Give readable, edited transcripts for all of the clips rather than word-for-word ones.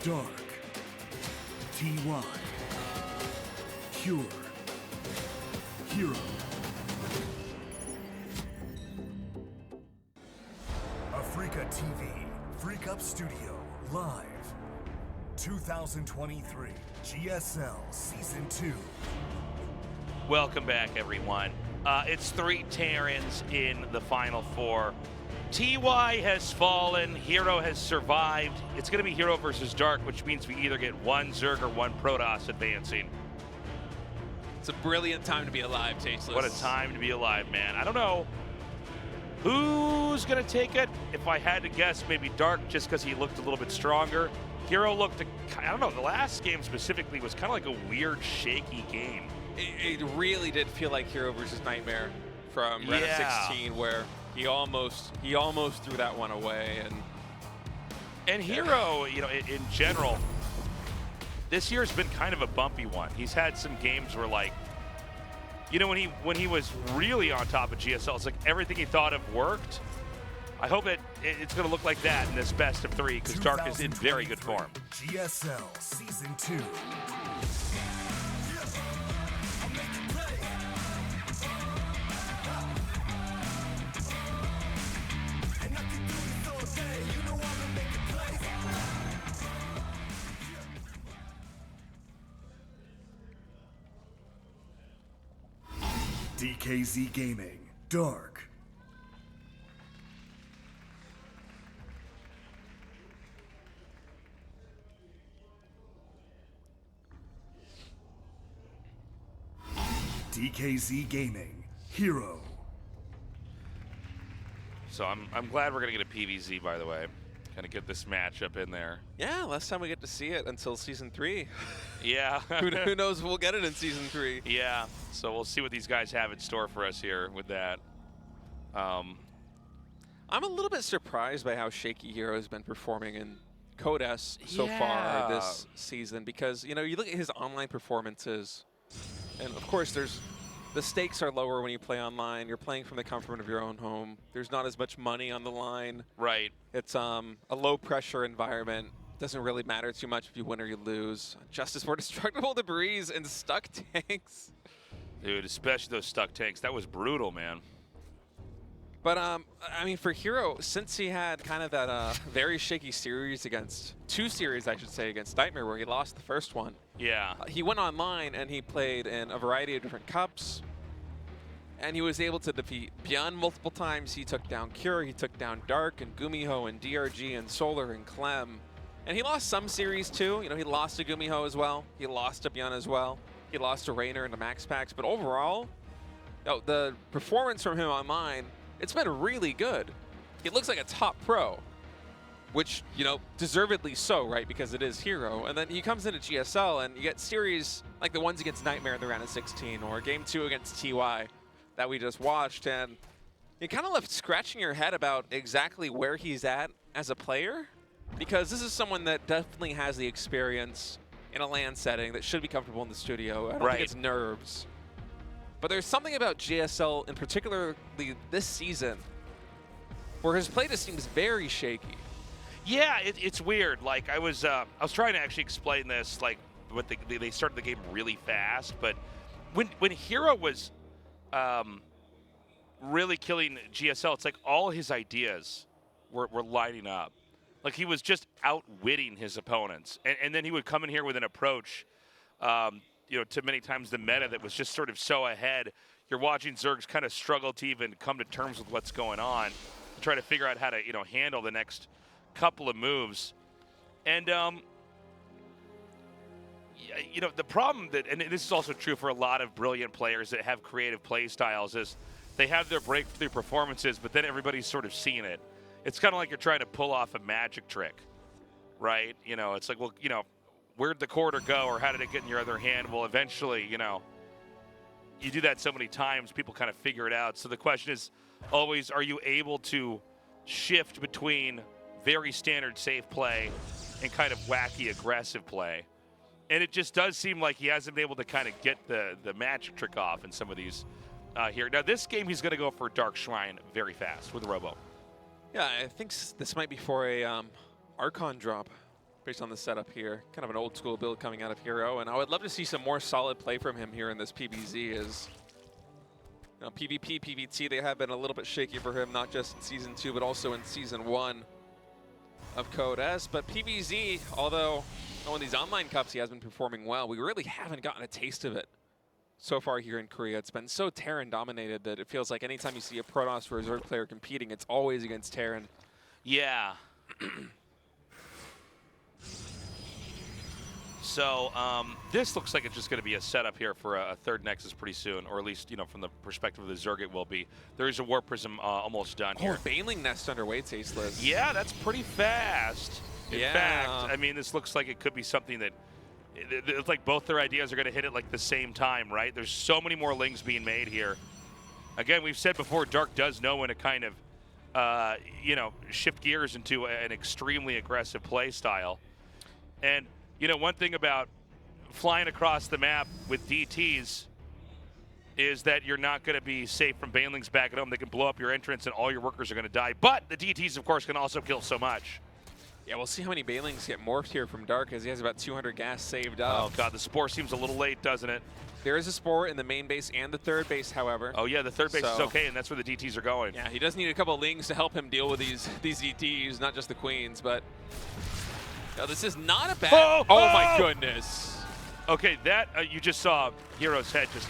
Dark, TY, Cure, herO. Africa TV, Freak Up Studio, live. 2023 GSL Season 2. Welcome back, everyone. It's 3 Terrans in the Final Four. TY has fallen, herO has survived. It's going to be herO versus Dark, which means we either get one Zerg or one Protoss advancing. It's a brilliant time to be alive, Tasteless. What a time to be alive, man. I don't know who's going to take it. If I had to guess, maybe Dark, just because he looked a little bit stronger. herO looked, I don't know, the last game specifically was kind of like a weird, shaky game. It really did feel like herO versus Nightmare from round of 16, where he almost threw that one away. And herO, you know, in general, this year's been kind of a bumpy one. He's had some games where, like, you know, when he was really on top of GSL, it's like everything he thought of worked. I hope it's going to look like that in this best of 3, because Dark is in very good form. GSL Season 2. DKZ Gaming, Dark. DKZ Gaming, herO. So I'm glad we're going to get a PVZ, by the way. Kind of get this matchup in there. Yeah, last time we get to see it until Season 3. Yeah. Who knows if we'll get it in Season 3. Yeah, so we'll see what these guys have in store for us here with that. I'm a little bit surprised by how shaky herO has been performing in Codes so far this season, because, you know, you look at his online performances, and of course the stakes are lower when you play online. You're playing from the comfort of your own home. There's not as much money on the line. Right. It's a low-pressure environment. Doesn't really matter too much if you win or you lose. Justice for destructible debris and stuck tanks. Dude, especially those stuck tanks. That was brutal, man. But, I mean, for herO, since he had kind of that very shaky series against, 2 series, I should say, against Nightmare, where he lost the first one. Yeah. He went online and he played in a variety of different cups. And he was able to defeat Beyond multiple times. He took down Cure, he took down Dark and Gumiho and DRG and Solar and Clem. And he lost some series too. You know, he lost to Gumiho as well. He lost to Beyond as well. He lost to Raynor and the Max Packs. But overall, you know, the performance from him online, it's been really good. He looks like a top pro, which, you know, deservedly so, right? Because it is herO. And then he comes into GSL and you get series like the ones against Nightmare in the round of 16 or Game 2 against TY that we just watched. And you kind of left scratching your head about exactly where he's at as a player, because this is someone that definitely has the experience in a LAN setting that should be comfortable in the studio. I don't think it's nerves. But there's something about GSL, in particularly this season, where his play just seems very shaky. Yeah, it's weird. Like, I was trying to actually explain this, like, they started the game really fast, but when herO was really killing GSL, it's like all his ideas were lining up. Like, he was just outwitting his opponents. And then he would come in here with an approach, you know, to many times the meta that was just sort of so ahead. You're watching Zergs kind of struggle to even come to terms with what's going on, to try to figure out how to, you know, handle the next couple of moves. And, you know, the problem that, and this is also true for a lot of brilliant players that have creative play styles, is they have their breakthrough performances, but then everybody's sort of seeing it. It's kind of like you're trying to pull off a magic trick, right? You know, it's like, well, you know, where'd the quarter go, or how did it get in your other hand? Well, eventually, you know, you do that so many times, people kind of figure it out. So the question is always, are you able to shift between very standard safe play and kind of wacky aggressive play? And it just does seem like he hasn't been able to kind of get the magic trick off in some of these here. Now, this game, he's going to go for Dark Shrine very fast with Robo. Yeah, I think this might be for a Archon drop. based on the setup here. Kind of an old school build coming out of herO, and I would love to see some more solid play from him here in this PBZ. As you know, PvP, PvT, they have been a little bit shaky for him, not just in Season 2, but also in Season 1 of Code S. But PBZ, although in these online cups he has been performing well, we really haven't gotten a taste of it so far here in Korea. It's been so Terran dominated that it feels like anytime you see a Protoss or a Zerg player competing, it's always against Terran. Yeah. So this looks like it's just going to be a setup here for a third Nexus pretty soon, or at least, you know, from the perspective of the Zerg, it will be. There is a Warp Prism almost done here. Baneling Nest underway, Tasteless. Yeah, that's pretty fast. In Yeah. fact, I mean, this looks like it could be something that, it's like both their ideas are going to hit at like the same time, right? There's so many more Lings being made here. Again, we've said before, Dark does know when to kind of, you know, shift gears into an extremely aggressive play style. And, you know, one thing about flying across the map with DTs is that you're not going to be safe from Banelings back at home. They can blow up your entrance and all your workers are going to die. But the DTs, of course, can also kill so much. Yeah, we'll see how many Banelings get morphed here from Dark, as he has about 200 gas saved up. Oh, God, the Spore seems a little late, doesn't it? There is a Spore in the main base and the third base, however. Oh, yeah, the third base is okay, and that's where the DTs are going. Yeah, he does need a couple of Lings to help him deal with these DTs, not just the Queens, but no, this is not a bad... Oh, my goodness. Okay, that, you just saw herO's head just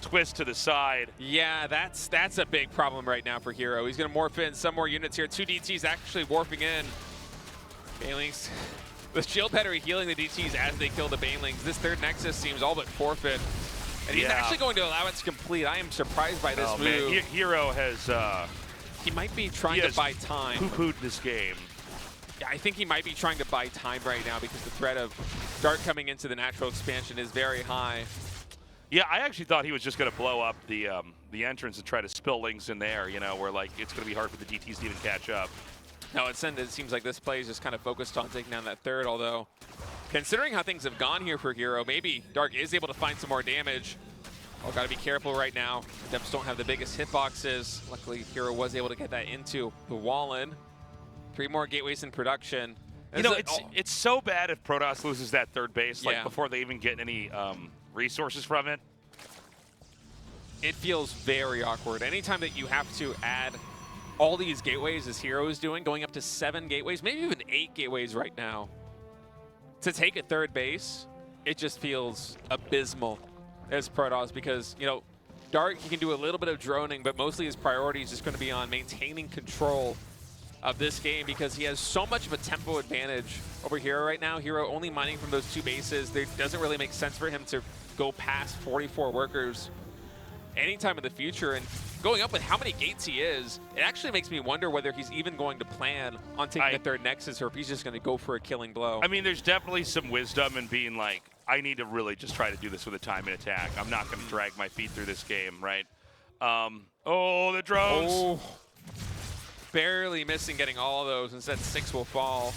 twist to the side. Yeah, that's a big problem right now for herO. He's going to morph in some more units here. 2 DTs actually warping in. Banelings, the shield battery healing the DTs as they kill the Banelings. This third Nexus seems all but forfeit. And he's actually going to allow it to complete. I am surprised by this move. Man, herO has... he might be trying to buy time. Poo-pooed this game. Yeah, I think he might be trying to buy time right now because the threat of Dark coming into the natural expansion is very high. Yeah, I actually thought he was just going to blow up the entrance and try to spill Lings in there, you know, where like it's going to be hard for the DTs to even catch up. No, it seems like this play is just kind of focused on taking down that third, although considering how things have gone here for herO, maybe Dark is able to find some more damage. Oh, got to be careful right now. Depths don't have the biggest hitboxes. Luckily, herO was able to get that into the Wallen. 3 more gateways in production. You know, it's so bad if Protoss loses that third base, like Yeah. before they even get any resources from it. It feels very awkward. Anytime that you have to add all these gateways, as herO is doing, going up to 7 gateways, maybe even 8 gateways right now, to take a third base, it just feels abysmal as Protoss because, you know, Dark, he can do a little bit of droning, but mostly his priority is just going to be on maintaining control of this game because he has so much of a tempo advantage over herO right now. herO only mining from those 2 bases. It doesn't really make sense for him to go past 44 workers anytime in the future. And going up with how many gates he is, it actually makes me wonder whether he's even going to plan on taking a third Nexus or if he's just going to go for a killing blow. I mean, there's definitely some wisdom in being like, I need to really just try to do this with a time and attack. I'm not going to drag my feet through this game, right? Oh, the drones. Oh, barely missing getting all of those. Instead, 6 will fall.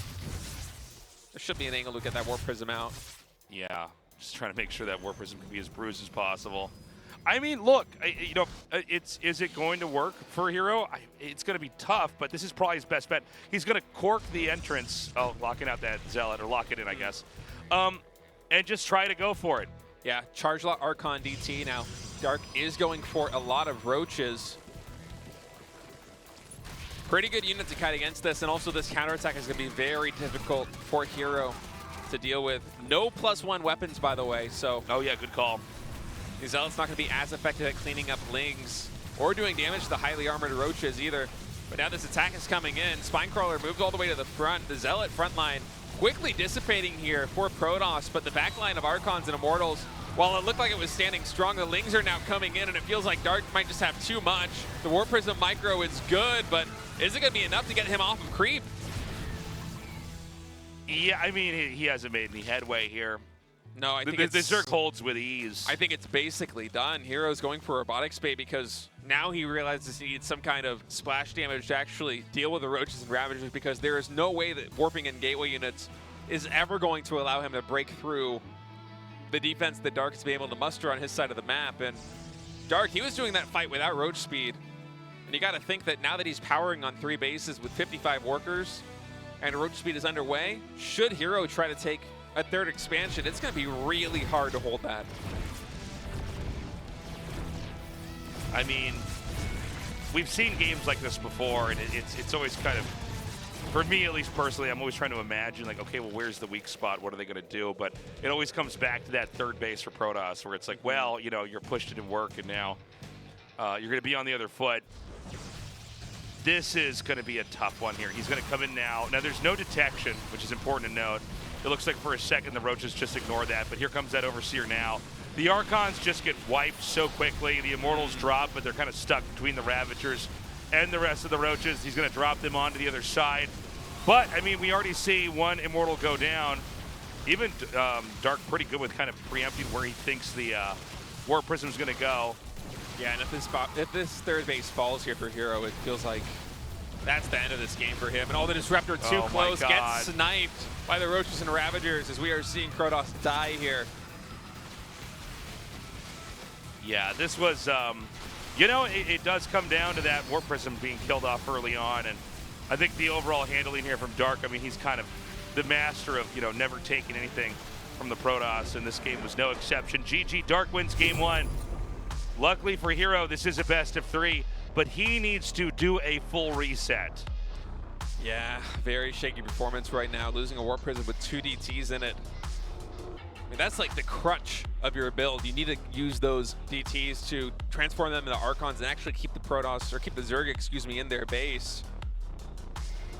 There should be an angle to get that Warp Prism out. Yeah, just trying to make sure that Warp Prism can be as bruised as possible. I mean, look, you know, is it going to work for herO? It's going to be tough, but this is probably his best bet. He's going to cork the entrance, locking out that Zealot, or lock it in, I guess, and just try to go for it. Yeah, Charge Lot Archon DT. Now, Dark is going for a lot of Roaches. Pretty good unit to kite against this, and also this counterattack is going to be very difficult for herO to deal with. No +1 weapons, by the way, so... Oh, yeah, good call. The Zealot's not going to be as effective at cleaning up Lings or doing damage to the highly armored Roaches either. But now this attack is coming in. Spinecrawler moves all the way to the front. The Zealot front line quickly dissipating here for Protoss, but the back line of Archons and Immortals, while it looked like it was standing strong, the Lings are now coming in, and it feels like Dark might just have too much. The Warp Prism Micro is good, but is it going to be enough to get him off of creep? Yeah, I mean, he hasn't made any headway here. No, I think the Zerg holds with ease. I think it's basically done. herO's going for Robotics Bait because now he realizes he needs some kind of splash damage to actually deal with the Roaches and Ravagers, because there is no way that warping in gateway units is ever going to allow him to break through the defense that Dark has been able to muster on his side of the map. And Dark, he was doing that fight without Roach speed. And you got to think that now that he's powering on 3 bases with 55 workers, and roach speed is underway, should herO try to take a third expansion, it's going to be really hard to hold that. I mean, we've seen games like this before, and it's always kind of, for me at least personally, I'm always trying to imagine, like, okay, well, where's the weak spot? What are they going to do? But it always comes back to that third base for Protoss, where it's like, well, you know, you're pushed it in work, and now you're going to be on the other foot. This is going to be a tough one here. He's going to come in now. Now, there's no detection, which is important to note. It looks like for a second the Roaches just ignore that, but here comes that Overseer now. The Archons just get wiped so quickly. The Immortals drop, but they're kind of stuck between the Ravagers and the rest of the Roaches. He's going to drop them onto the other side. But, I mean, we already see one Immortal go down. Even Dark pretty good with kind of preempting where he thinks the Warp Prism's going to go. Yeah, and if this third base falls here for herO, it feels like that's the end of this game for him. And all the Disruptor too close, gets sniped by the Roaches and Ravagers as we are seeing Protoss die here. Yeah, this was, you know, it does come down to that Warp Prism being killed off early on, and I think the overall handling here from Dark, I mean, he's kind of the master of, you know, never taking anything from the Protoss, and this game was no exception. GG, Dark wins game 1. Luckily for herO, this is a best of 3, but he needs to do a full reset. Yeah, very shaky performance right now, losing a Warp Prism with 2 DTs in it. I mean, that's like the crutch of your build. You need to use those DTs to transform them into Archons and actually keep the Protoss, or keep the Zerg, excuse me, in their base.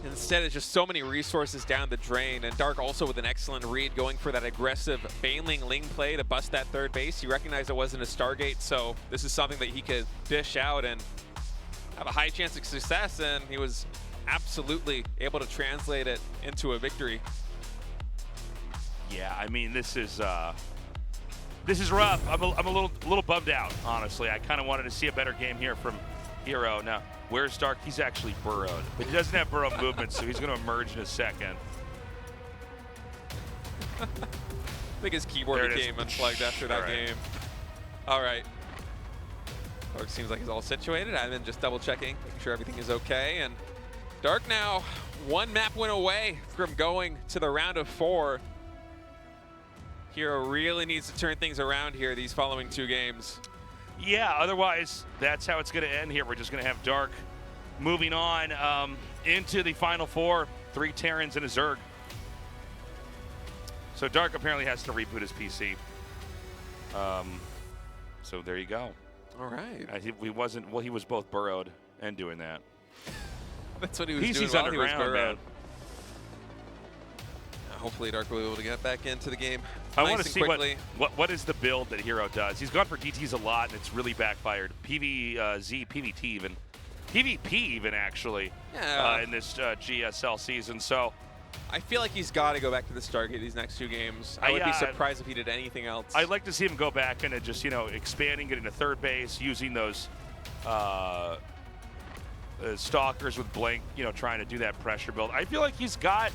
Instead, it's just so many resources down the drain, and Dark also with an excellent read, going for that aggressive Baneling Ling play to bust that third base. He recognized it wasn't a Stargate, so this is something that he could dish out and have a high chance of success, and he was absolutely able to translate it into a victory. Yeah, I mean, this is rough. I'm a little bummed out, honestly. I kind of wanted to see a better game here from herO. Now, where's Dark? He's actually burrowed, but he doesn't have burrow movement, so he's going to emerge in a second. I think his keyboard became unplugged after that game. All right. Dark seems like he's all situated. I've been just double checking, making sure everything is okay. And Dark now 1 map win away from going to the round of 4. herO really needs to turn things around here these following 2 games. Yeah, otherwise, that's how it's going to end here. We're just going to have Dark moving on into the Final 4, 3 Terrans and a Zerg. So Dark apparently has to reboot his PC. So there you go. All right. He was both burrowed and doing that. That's what he was doing PC's while underground, he was burrowed. man. Hopefully Dark will be able to get back into the game. I want to see what is the build that herO does. He's gone for DTs a lot, and it's really backfired. PvZ, PvT even. PvP even, actually, in this GSL season. So I feel like he's got to go back to the Stargate these next 2 games. I would be surprised if he did anything else. I'd like to see him go back into just, you know, expanding it into third base, using those stalkers with Blink, you know, trying to do that pressure build. I feel like he's got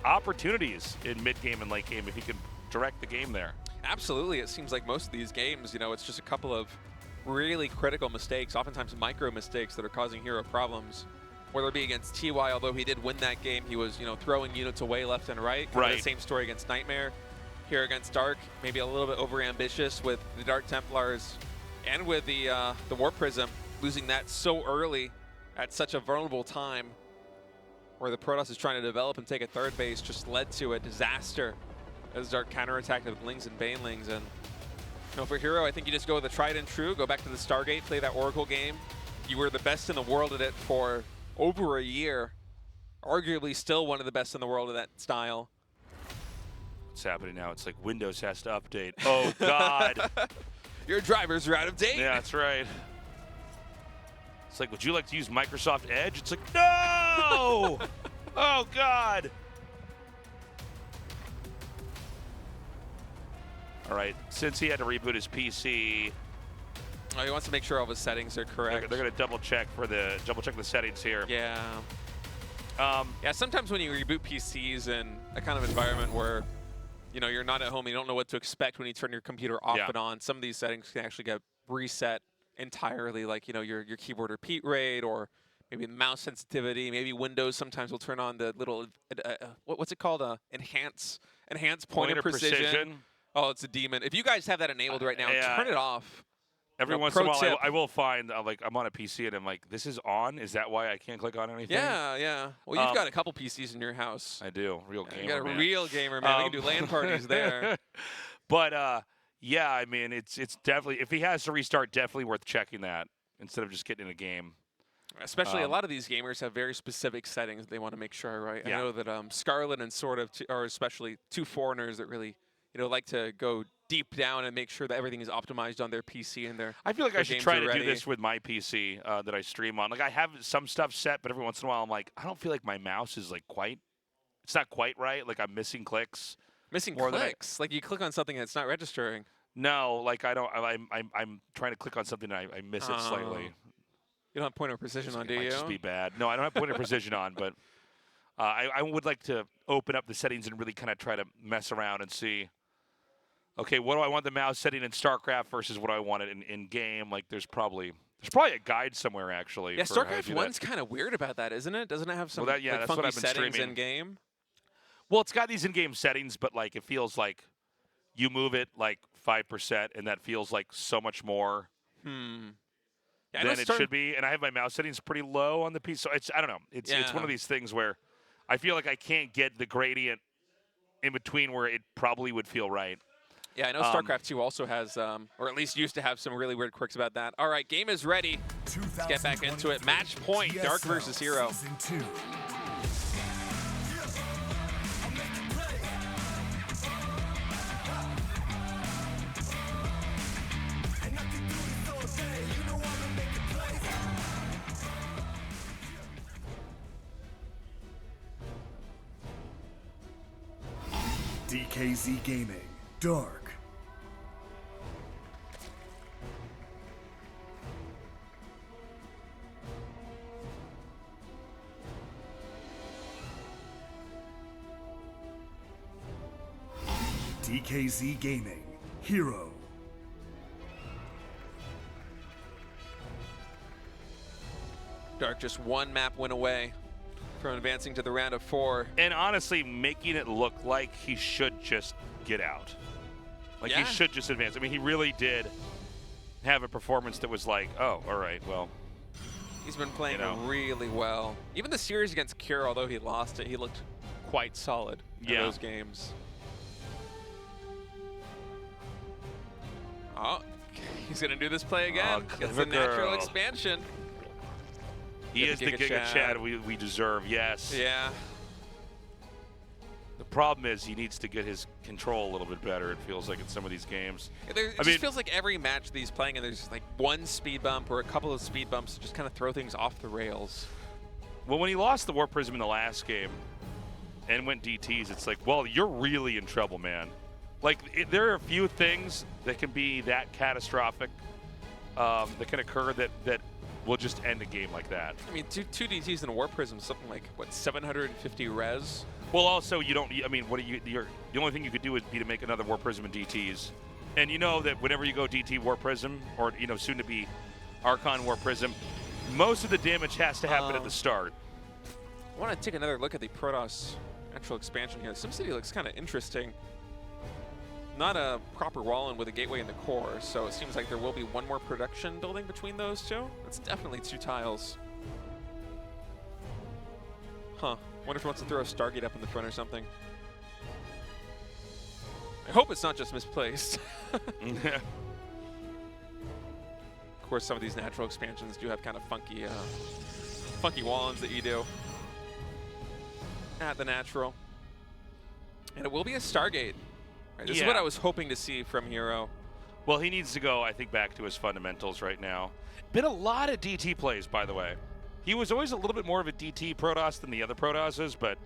opportunities in mid-game and late game if he can direct the game there. Absolutely. It seems like most of these games, you know, it's just a couple of really critical mistakes, oftentimes micro mistakes that are causing herO problems. Whether it be against TY, although he did win that game, he was, you know, throwing units away left and right. Right. The same story against Nightmare. Here against Dark, maybe a little bit overambitious with the Dark Templars and with the Warp Prism, losing that so early at such a vulnerable time where the Protoss is trying to develop and take a third base, just led to a disaster as Dark counterattacked with Lings and Banelings. And you know, for herO, I think you just go with the tried and true, go back to the Stargate, play that Oracle game. You were the best in the world at it for over a year, arguably still one of the best in the world of that style. What's happening now? It's like Windows has to update. Oh, God. Your drivers are out of date. Yeah, that's right. It's like, would you like to use Microsoft Edge? It's like, no! Oh, God. All right, since he had to reboot his PC. Oh, he wants to make sure all of his settings are correct. They're going to double check the settings here. Yeah. Yeah, sometimes when you reboot PCs in a kind of environment where, you know, you're not at home, you don't know what to expect when you turn your computer off and on, some of these settings can actually get reset entirely, like, you know, your keyboard repeat rate, or maybe mouse sensitivity, maybe Windows sometimes will turn on the little, what's it called? Enhance pointer precision. Oh, it's a demon. If you guys have that enabled right now, turn it off. Every once pro in a while, tip. I will find, like, I'm on a PC and I'm like, this is on? Is that why I can't click on anything? Yeah. Well, you've got a couple PCs in your house. I do. Real gamer, You got a man. real gamer, man. We can do LAN parties there. But, yeah, I mean, it's definitely, if he has to restart, definitely worth checking that instead of just getting in a game. Especially a lot of these gamers have very specific settings they want to make sure are right. Yeah. I know that Scarlet and sort of are especially two foreigners that really, like to go deep down and make sure that everything is optimized on their PC and their I feel like I should try to ready. do this with my PC that I stream on. Like, I have some stuff set, but every once in a while I'm like, I don't feel like my mouse is like it's not quite right. Like, I'm missing clicks. Missing clicks? Like you click on something and it's not registering. No, like I'm trying to click on something and I miss it slightly. You don't have pointer precision on, do you? It might just be bad. No, I don't have pointer precision on, but I would like to open up the settings and really kind of try to mess around and see, okay, what do I want the mouse setting in StarCraft versus what I want it in game? Like, there's probably a guide somewhere, actually. Yeah, for how to StarCraft do 1's kind of weird about that, isn't it? Doesn't it have some that's funky what I've been settings streaming. in game? Well, it's got these in-game settings, but like it feels like you move it like 5%, and that feels like so much more than it should be. And I have my mouse settings pretty low on the PC, so I don't know. It's one of these things where I feel like I can't get the gradient in between where it probably would feel right. Yeah, I know StarCraft 2 also has, or at least used to have some really weird quirks about that. All right, game is ready. Let's get back into it. Match point, GSL Dark versus herO. Season 2. DKZ Gaming, Dark. DKZ Gaming, herO. Dark just one map win away from advancing to the round of 4. And honestly, making it look like he should just get out. Like, he should just advance. I mean, he really did have a performance that was like, oh, all right, well. He's been playing really well. Even the series against Cure, although he lost it, he looked quite solid in those games. Oh, he's going to do this play again. Gets the natural expansion. He is the Giga Chad we deserve, yes. Yeah. The problem is he needs to get his control a little bit better, it feels like, in some of these games. It just feels like every match that he's playing, and there's like one speed bump or a couple of speed bumps to just kind of throw things off the rails. Well, when he lost the War Prism in the last game and went DTs, it's like, well, you're really in trouble, man. Like, there are a few things that can be that catastrophic, that can occur that will just end a game like that. I mean, two DTs in a War Prism, something like, what, 750 res? Well, also, you don't, I mean, the only thing you could do would be to make another War Prism in DTs. And you know that whenever you go DT War Prism, or, soon to be Archon War Prism, most of the damage has to happen at the start. I want to take another look at the Protoss natural expansion here. SimCity looks kind of interesting. Not a proper wall-in with a gateway in the core, so it seems like there will be one more production building between those two. That's definitely 2 tiles. Huh. Wonder if he wants to throw a Stargate up in the front or something. I hope it's not just misplaced. Of course, some of these natural expansions do have kind of funky wall-ins that you do at the natural. And it will be a Stargate. Right, this is what I was hoping to see from herO. Well, he needs to go, I think, back to his fundamentals right now. Been a lot of DT plays, by the way. He was always a little bit more of a DT Protoss than the other Protosses, but,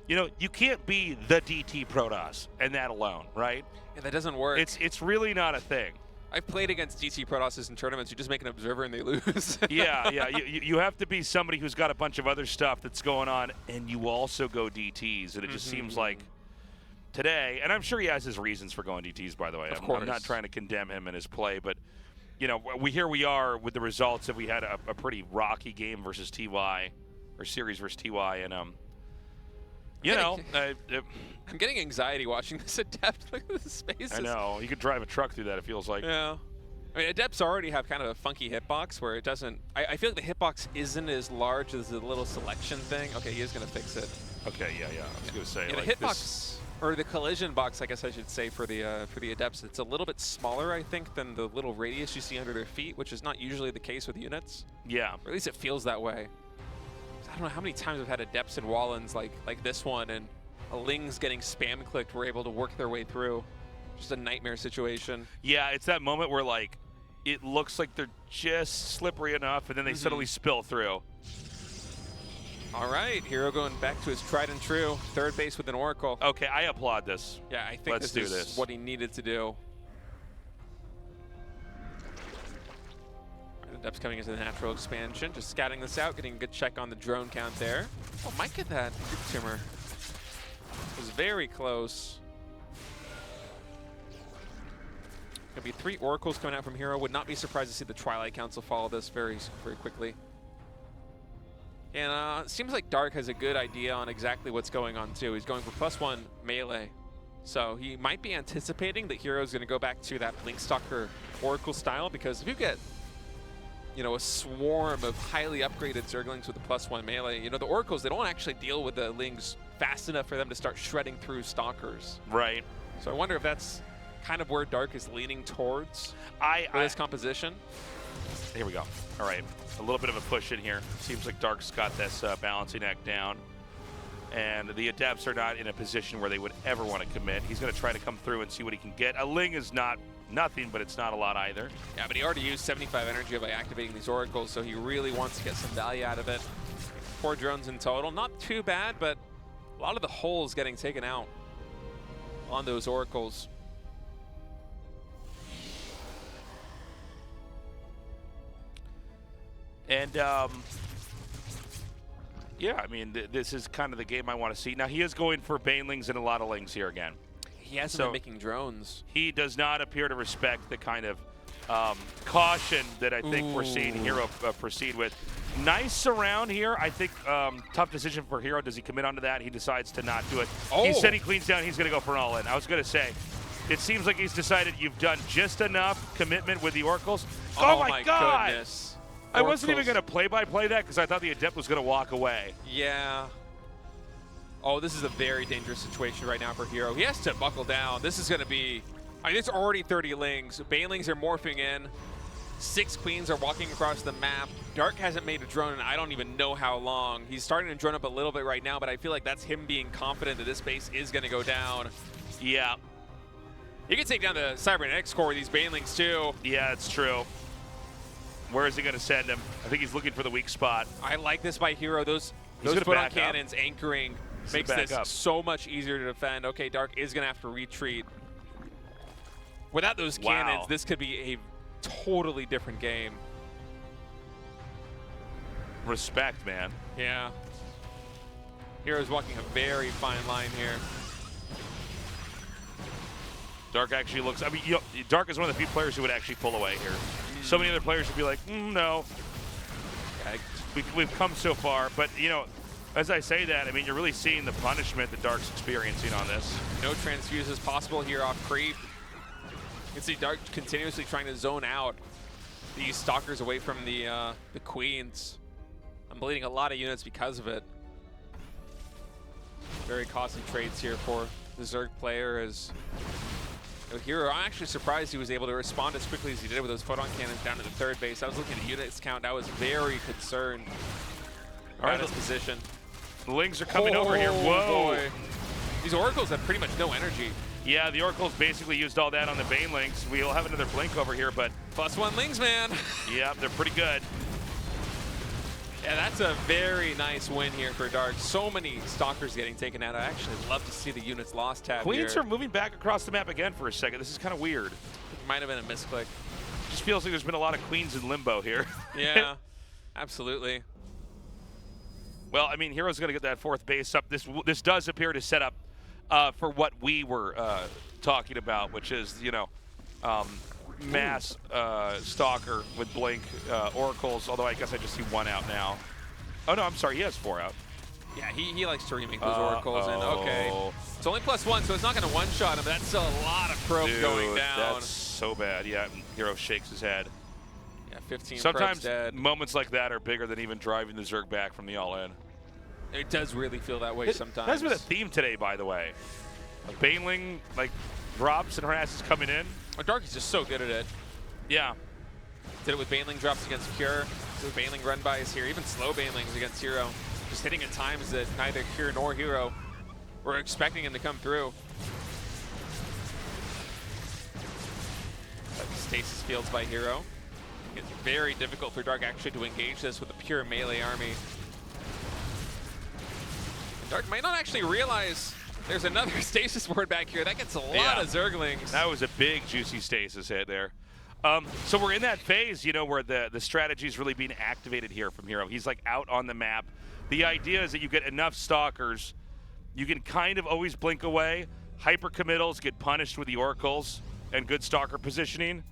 you can't be the DT Protoss and that alone, right? Yeah, that doesn't work. It's really not a thing. I've played against DT Protosses in tournaments. You just make an observer and they lose. Yeah. You have to be somebody who's got a bunch of other stuff that's going on, and you also go DTs, and it just seems like today, and I'm sure he has his reasons for going DTs, by the way. Of course. I'm not trying to condemn him in his play, but you know, here we are with the results that we had a pretty rocky game versus TY, or series versus TY, and you know, I'm getting anxiety watching this Adept. Look at the spaces. I know. You could drive a truck through that, it feels like. Yeah. I mean, Adepts already have kind of a funky hitbox where it doesn't... I feel like the hitbox isn't as large as the little selection thing. Okay, he is going to fix it. Okay, yeah. I was going to say, yeah, like, the hitbox, or the collision box, I guess I should say, for the Adepts, it's a little bit smaller, I think, than the little radius you see under their feet, which is not usually the case with units. Yeah. Or at least it feels that way. I don't know how many times I've had Adepts and Wallens like this one, and a Ling's getting spam clicked were able to work their way through. Just a nightmare situation. Yeah, it's that moment where, like, it looks like they're just slippery enough, and then they suddenly spill through. All right, herO going back to his tried and true third base with an Oracle. Okay, I applaud this. Yeah, I think Let's this is what he needed to do. Adepts coming into the natural expansion, just scouting this out, getting a good check on the drone count there. Oh, might get that tumor. It was very close. Gonna be 3 Oracles coming out from herO. Would not be surprised to see the Twilight Council follow this very quickly. And it seems like Dark has a good idea on exactly what's going on too. He's going for +1 melee. So he might be anticipating that herO's gonna go back to that Link Stalker Oracle style, because if you get, you know, a swarm of highly upgraded Zerglings with a +1 melee, you know, the Oracles, they don't actually deal with the Lings fast enough for them to start shredding through Stalkers. Right. So I wonder if that's kind of where Dark is leaning towards for this composition. Here we go. All right, a little bit of a push in here. Seems like Dark's got this balancing act down, and the Adepts are not in a position where they would ever want to commit. He's going to try to come through and see what he can get. A Ling is not nothing, but it's not a lot either. Yeah, but he already used 75 energy by activating these Oracles, so he really wants to get some value out of it. 4 drones in total. Not too bad, but a lot of the holes getting taken out on those Oracles. And, yeah, I mean, this is kind of the game I want to see. Now, he is going for Banelings and a lot of Lings here again. He hasn't been making drones. He does not appear to respect the kind of caution that I think we're seeing herO proceed with. Nice surround here. I think tough decision for herO. Does he commit onto that? He decides to not do it. Oh. He said he cleans down. He's going to go for an all-in. I was going to say, it seems like he's decided you've done just enough commitment with the Oracles. Oh my God. Goodness. I wasn't even going to play-by-play that because I thought the Adept was going to walk away. Yeah. Oh, this is a very dangerous situation right now for herO. He has to buckle down. This is going to be... I mean, it's already 30 Lings. Banelings are morphing in. 6 Queens are walking across the map. Dark hasn't made a drone in I don't even know how long. He's starting to drone up a little bit right now, but I feel like that's him being confident that this base is going to go down. Yeah. He can take down the Cybernetics core with these Banelings, too. Yeah, it's true. Where is he going to send him? I think he's looking for the weak spot. I like this by herO. Those photon cannons anchoring makes this so much easier to defend. Okay, Dark is going to have to retreat. Without those cannons, this could be a totally different game. Respect, man. Yeah. herO's walking a very fine line here. Dark actually looks, I mean, you know, Dark is one of the few players who would actually pull away here. So many other players would be like, no. Yeah, we've come so far, but, you know, as I say that, I mean, you're really seeing the punishment that Dark's experiencing on this. No transfuses possible here off creep. You can see Dark continuously trying to zone out these Stalkers away from the Queens. I'm bleeding a lot of units because of it. Very costly trades here for the Zerg player as herO. I'm actually surprised he was able to respond as quickly as he did with those photon cannons down to the third base. I was looking at units count. I was very concerned about his position. The Lings are coming over here. Whoa. Boy. These Oracles have pretty much no energy. Yeah, the Oracles basically used all that on the Banelings. We'll have another blink over here, but... +1 Lings, man. Yeah, they're pretty good. Yeah, that's a very nice win here for Dark. So many Stalkers getting taken out. I actually love to see the units lost tab Queens here. are moving back across the map again for a second. This is kind of weird. It might have been a misclick. Just feels like there's been a lot of Queens in limbo here. Yeah, absolutely. Well, I mean, herO's going to get that 4th base up. This does appear to set up for what we were talking about, which is, you know, mass Stalker with Blink Oracles, although I guess I just see one out now. Oh, no, I'm sorry. He has 4 out. Yeah, he likes to remake those Oracles. And okay, it's only +1, so it's not going to one-shot him, but that's still a lot of probe going down. That's so bad. Yeah, herO shakes his head. Yeah, 15 Sometimes probes dead. moments like that are bigger than even driving the Zerg back from the all-in. It does really feel that way sometimes. That's been a theme today, by the way. A Baneling, like, drops and harasses coming in. Oh, Dark is just so good at it. Yeah. Did it with Baneling drops against Cure. Did it with Baneling run-bys here. Even slow Banelings against herO. Just hitting at times that neither Cure nor herO were expecting him to come through. Stasis fields by herO. It's very difficult for Dark actually to engage this with a pure melee army. Dark might not actually realize there's another stasis board back here. That gets a lot of Zerglings. That was a big, juicy stasis hit there. So we're in that phase, you know, where the strategy is really being activated here from herO. He's like out on the map. The idea is that you get enough Stalkers, you can kind of always blink away. Hyper committals get punished with the Oracles and good Stalker positioning.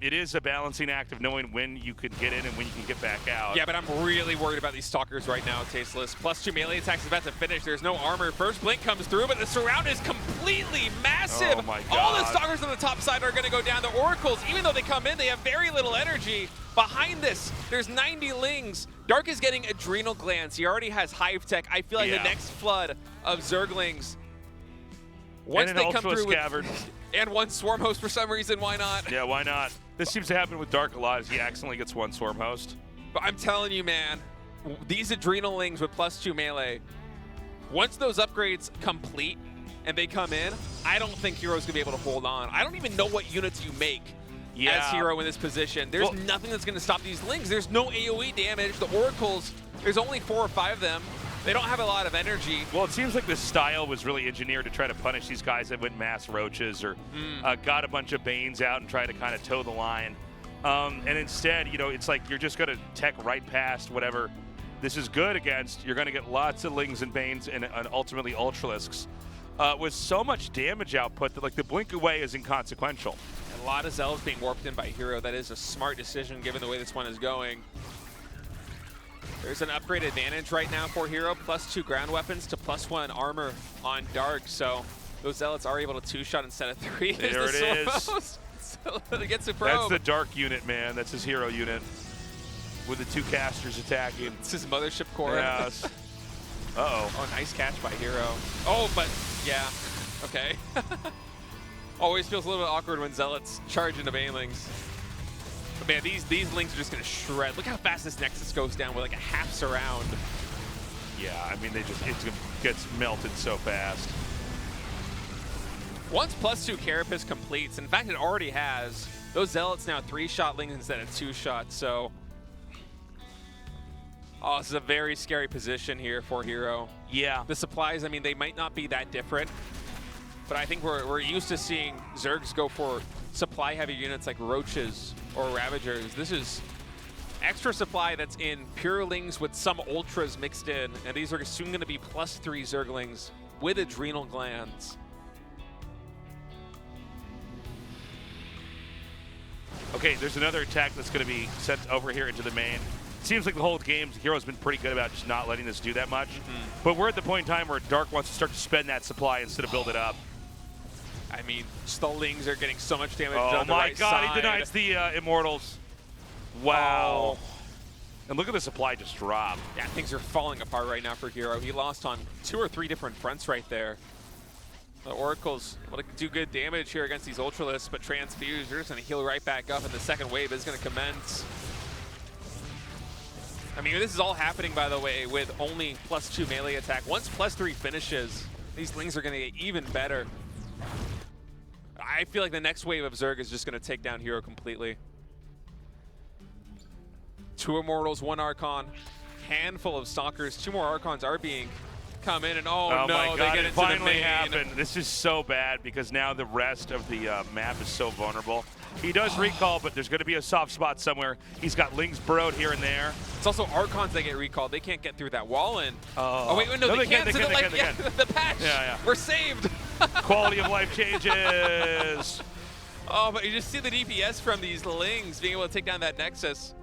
It is a balancing act of knowing when you can get in and when you can get back out. Yeah, but I'm really worried about these Stalkers right now, Tasteless. +2 melee attacks is about to finish. There's no armor. First blink comes through, but the surround is completely massive. Oh my God. All the Stalkers on the top side are going to go down. The Oracles, even though they come in, they have very little energy. Behind this, there's 90 Lings. Dark is getting adrenal glands. He already has Hive Tech. I feel like the next flood of Zerglings, once they come through with, and one Swarm Host for some reason, why not? Yeah, why not? This seems to happen with Dark a lot, is he accidentally gets one Swarm Host. But I'm telling you, man, these adrenal Lings with +2 melee, once those upgrades complete and they come in, I don't think herO's gonna be able to hold on. I don't even know what units you make as herO in this position. There's nothing that's gonna stop these Lings. There's no AoE damage. The Oracles, there's only 4 or 5 of them. They don't have a lot of energy. Well, it seems like this style was really engineered to try to punish these guys that went mass roaches or got a bunch of Banes out and try to kind of toe the line. And instead, you know, it's like you're just going to tech right past whatever this is good against. You're going to get lots of Lings and Banes and ultimately Ultralisks with so much damage output that, like, the blink away is inconsequential. A lot of Zells being warped in by herO. That is a smart decision given the way this one is going. There's an upgrade advantage right now for herO, +2 ground weapons to +1 armor on Dark, so those Zealots are able to 2-shot instead of 3. There it is. So it gets a probe. That's the Dark unit, man. That's his herO unit with the 2 casters attacking. It's his mothership core. Yes. Uh-oh. Oh, nice catch by herO. Oh, but yeah, okay. Always feels a little bit awkward when Zealots charge into Banelings. But man, these Lings are just gonna shred. Look how fast this Nexus goes down with like a half surround. Yeah, I mean, it gets melted so fast. Once +2 Carapace completes, in fact it already has, those Zealots now 3-shot Lings instead of 2-shot, so. Oh, this is a very scary position here for herO. Yeah. The supplies, I mean, they might not be that different, but I think we're used to seeing Zergs go for supply-heavy units like Roaches or Ravagers. This is extra supply that's in pure Lings with some Ultras mixed in, and these are soon going to be +3 Zerglings with adrenal glands. Okay, there's another attack that's going to be sent over here into the main. It seems like the whole game, herO's been pretty good about just not letting this do that much. But we're at the point in time where Dark wants to start to spend that supply instead of build it up. I mean, the Lings are getting so much damage on the right side. Oh my God, he denies the Immortals. Wow. Oh. And look at the supply just drop. Yeah, things are falling apart right now for herO. He lost on 2 or 3 different fronts right there. The Oracles will do good damage here against these Ultralisks, but Transfuse, they're just going to heal right back up, and the second wave is going to commence. I mean, this is all happening, by the way, with only +2 melee attack. Once +3 finishes, these Lings are going to get even better. I feel like the next wave of Zerg is just going to take down herO completely. 2 Immortals, 1 Archon, handful of Stalkers. 2 more Archons are being come in, and oh no, my God, they get it into finally the main. happened. This is so bad because now the rest of the map is so vulnerable. He does recall, but there's going to be a soft spot somewhere. He's got Lings burrowed here and there. It's also Archons that get recalled. They can't get through that wall in. Oh, wait, no, they can't. They can. The patch. Yeah. We're saved. Quality of life changes. Oh, but you just see the DPS from these Lings being able to take down that Nexus.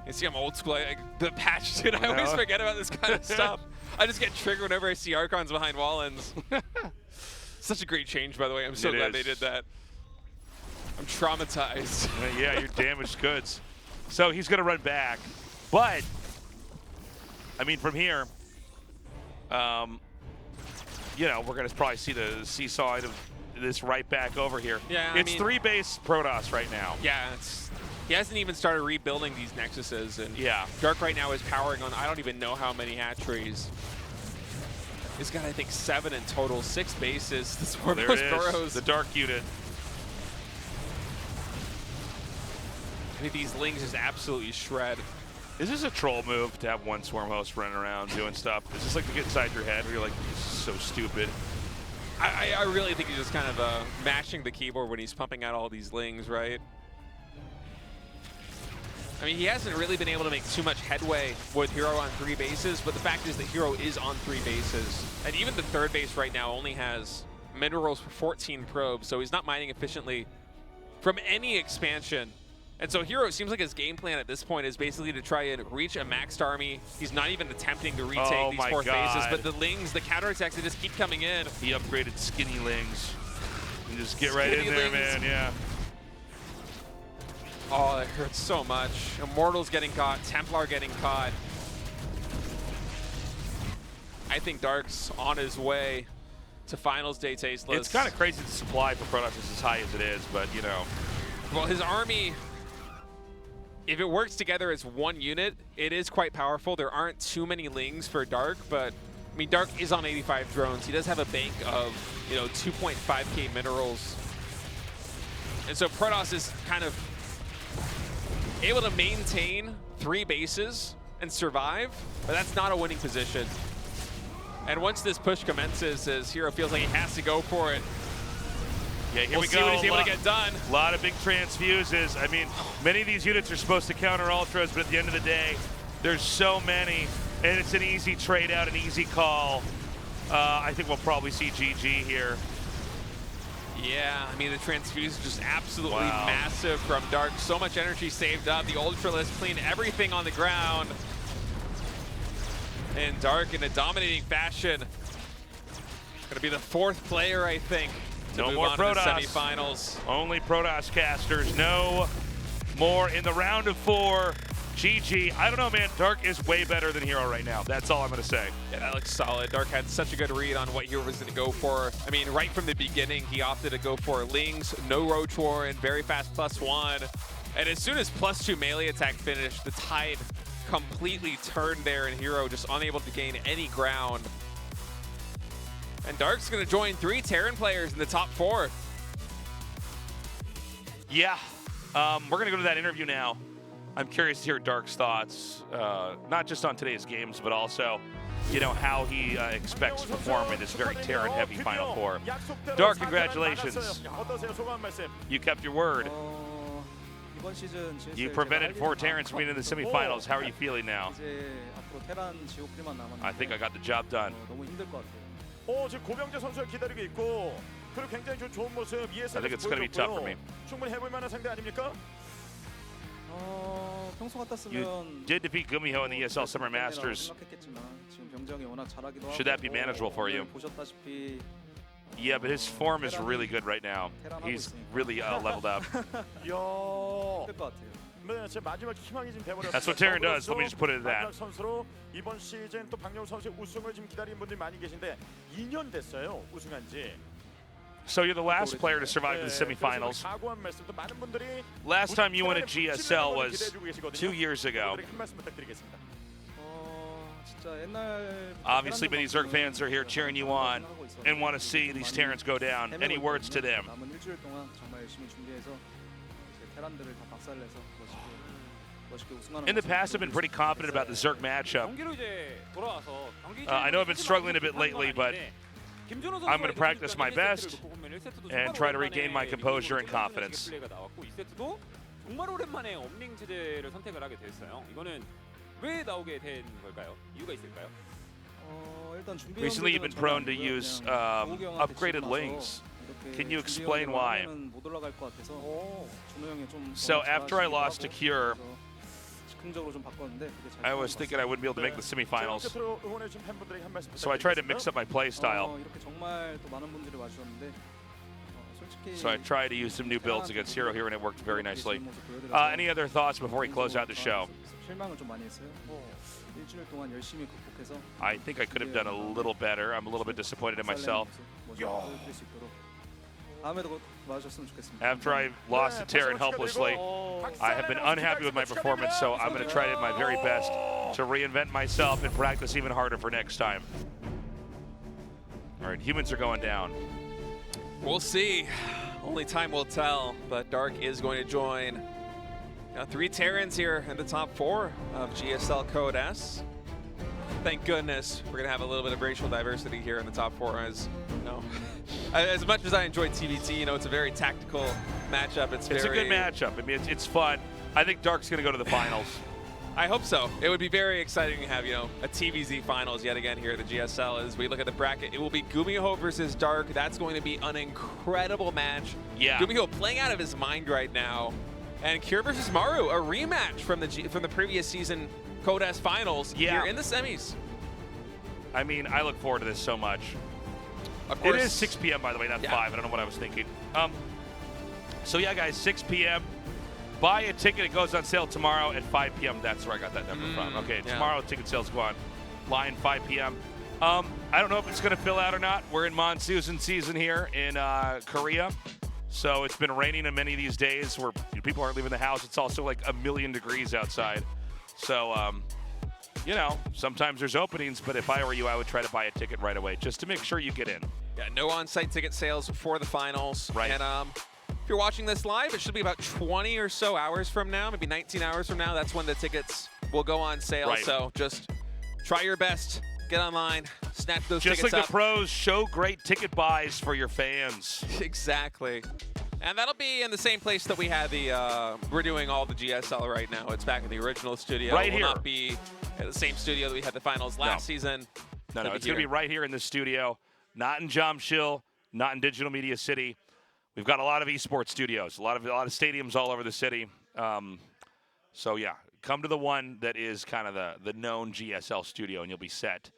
You see, I'm old school. The patch, dude. I always forget about this kind of stuff. I just get triggered whenever I see Archons behind Wallens. Such a great change, by the way. I'm so glad they did that. I'm traumatized. Yeah, you're damaged goods. So he's going to run back. But, I mean, from here, you know, we're going to probably see the seesaw of this right back over here. Yeah, it's 3-base Protoss right now. Yeah, he hasn't even started rebuilding these Nexuses. And yeah. Dark right now is powering on, I don't even know how many hatcheries. He's got, I think, 7 in total, 6 bases. This one there those it burrows. is, the Dark unit. I think these Lings just absolutely shred. Is this a troll move to have one swarm host running around doing stuff? Is this like to get inside your head where you're like, this is so stupid? I really think he's just kind of mashing the keyboard when he's pumping out all these Lings, right? I mean, he hasn't really been able to make too much headway with herO on 3 bases, but the fact is that herO is on 3 bases. And even the 3rd base right now only has minerals for 14 probes, so he's not mining efficiently from any expansion. And so herO, seems like his game plan at this point is basically to try and reach a maxed army. He's not even attempting to retake these 4th bases, but the Lings, the counterattacks, they just keep coming in. He upgraded skinny Lings. And just get right in there, man, yeah. Oh, that hurts so much. Immortal's getting caught, Templar getting caught. I think Dark's on his way to finals day tasteless. It's kind of crazy the supply for Protoss is as high as it is, but you know. Well, his army, if it works together as one unit, it is quite powerful. There aren't too many Lings for Dark, but I mean, Dark is on 85 drones. He does have a bank of, you know, 2.5k minerals. And so Protoss is kind of able to maintain 3 bases and survive, but that's not a winning position. And once this push commences, as herO feels like he has to go for it. Yeah, here We'll we see go. what he's able to get done. A lot of big transfuses. I mean, many of these units are supposed to counter ultras, but at the end of the day, there's so many, and it's an easy trade out, an easy call. I think we'll probably see GG here. Yeah, I mean, the transfuse is just absolutely massive from Dark. So much energy saved up. The Ultralisk cleaned everything on the ground. And Dark in a dominating fashion. Gonna be the 4th player, I think, to No move more on to the Protoss. semifinals. Only Protoss casters. No more in the round of 4. GG. I don't know, man. Dark is way better than herO right now. That's all I'm going to say. Yeah, that looks solid. Dark had such a good read on what herO was going to go for. I mean, right from the beginning, he opted to go for Lings, no Roach Warren, very fast +1. And as soon as +2 melee attack finished, the tide completely turned there, and herO just unable to gain any ground. And Dark's going to join 3 Terran players in the top 4. Yeah. We're going to go to that interview now. I'm curious to hear Dark's thoughts, not just on today's games, but also, you know, how he expects to perform in this very Terran-heavy Final Four. Dark, congratulations. You kept your word. You prevented 4 Terrans from being in the semifinals. How are you feeling now? I think I got the job done. I think it's going to be tough for me. You did defeat GumiHo in the ESL Summer Masters. Should that be manageable for you? Yeah, but his form is really good right now. He's really leveled up. That's what Terran does. Let me just put it at that. So you're the last player to survive the semifinals. Last time you won a GSL was 2 years ago. Obviously, many zerg fans are here cheering you on and want to see these Terrans go down. Any words to them? In the past, I've been pretty confident about the zerg matchup. I know I've been struggling a bit lately, but I'm going to practice my best and try to regain my composure and confidence. 정말 오랜만에 업링 체제를 선택을 하게 됐어요. 이거는 왜 나오게 된 걸까요? 이유가 있을까요? Recently, you've been prone to use upgraded Lings. Can you explain why? 못 올라갈 것 같아서 준호 형이 좀 So after I lost to Cure, 즉흥적으로 좀 바꿨는데 그게 잘 I was thinking I wouldn't be able to make the semifinals. So I tried to mix up my play style. 이렇게 정말 또 많은 분들이 와주셨는데 솔직히 So I tried to use some new builds against herO here, and it worked very nicely. Any other thoughts before we close out the show? 실망을 좀 많이 했어요. 일주일 동안 열심히 극복해서 I think I could have done a little better. I'm a little bit disappointed in myself. 보여드릴 수 있도록 다음에도 와주셨으면 좋겠습니다. After I lost to Terran helplessly, I have been unhappy with my performance, so I'm going to try my very best to reinvent myself and practice even harder for next time. All right, humans are going down. We'll see. Only time will tell, but Dark is going to join. Got 3 Terrans here in the top 4 of GSL Code S. Thank goodness we're gonna have a little bit of racial diversity here in the top 4. As you know, as much as I enjoy TVT, you know, it's a very tactical matchup. It's a good matchup. I mean, it's fun. I think Dark's gonna go to the finals. I hope so. It would be very exciting to have, you know, a TVZ finals yet again here at the GSL. As we look at the bracket, it will be Gumiho versus Dark. That's going to be an incredible match. Yeah. Gumiho playing out of his mind right now. And Cure versus Maru, a rematch from the previous season Code S finals here in the semis. I mean, I look forward to this so much. Of course. It is 6 p.m. by the way, not 5. I don't know what I was thinking. So yeah, guys, 6 p.m. Buy a ticket. It goes on sale tomorrow at 5 p.m. That's where I got that number from. Okay, tomorrow ticket sales go on line 5 p.m. I don't know if it's going to fill out or not. We're in monsoon season here in Korea. So it's been raining in many of these days where people aren't leaving the house. It's also like 1,000,000 degrees outside. So, you know, sometimes there's openings, but if I were you, I would try to buy a ticket right away just to make sure you get in. Yeah, no on-site ticket sales for the finals. Right. And if you're watching this live, it should be about 20 or so hours from now, maybe 19 hours from now. That's when the tickets will go on sale. Right. So just try your best. Get online, snatch those tickets Just like up. the pros, show great ticket buys for your fans. Exactly. And that'll be in the same place that we had we're doing all the GSL right now. It's back in the original studio. Right It will here. not be at the same studio that we had the finals last season. No, it's going to be right here in this studio, not in Jamshil, not in Digital Media City. We've got a lot of esports studios, a lot of stadiums all over the city. So yeah, come to the one that is kind of the known GSL studio, and you'll be set.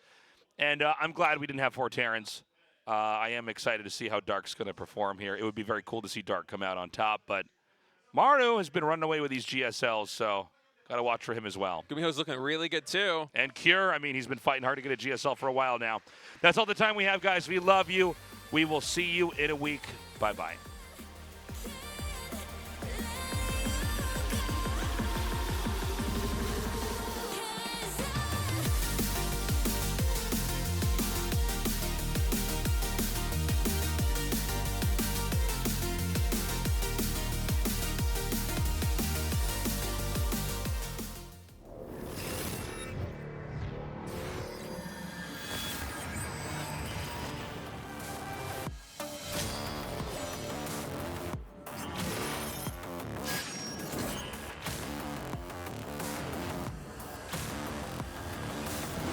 And I'm glad we didn't have 4 Terrans. I am excited to see how Dark's going to perform here. It would be very cool to see Dark come out on top, but Maru has been running away with these GSLs, so got to watch for him as well. Gumiho's looking really good too. And Cure, I mean, he's been fighting hard to get a GSL for a while now. That's all the time we have, guys. We love you. We will see you in a week. Bye-bye.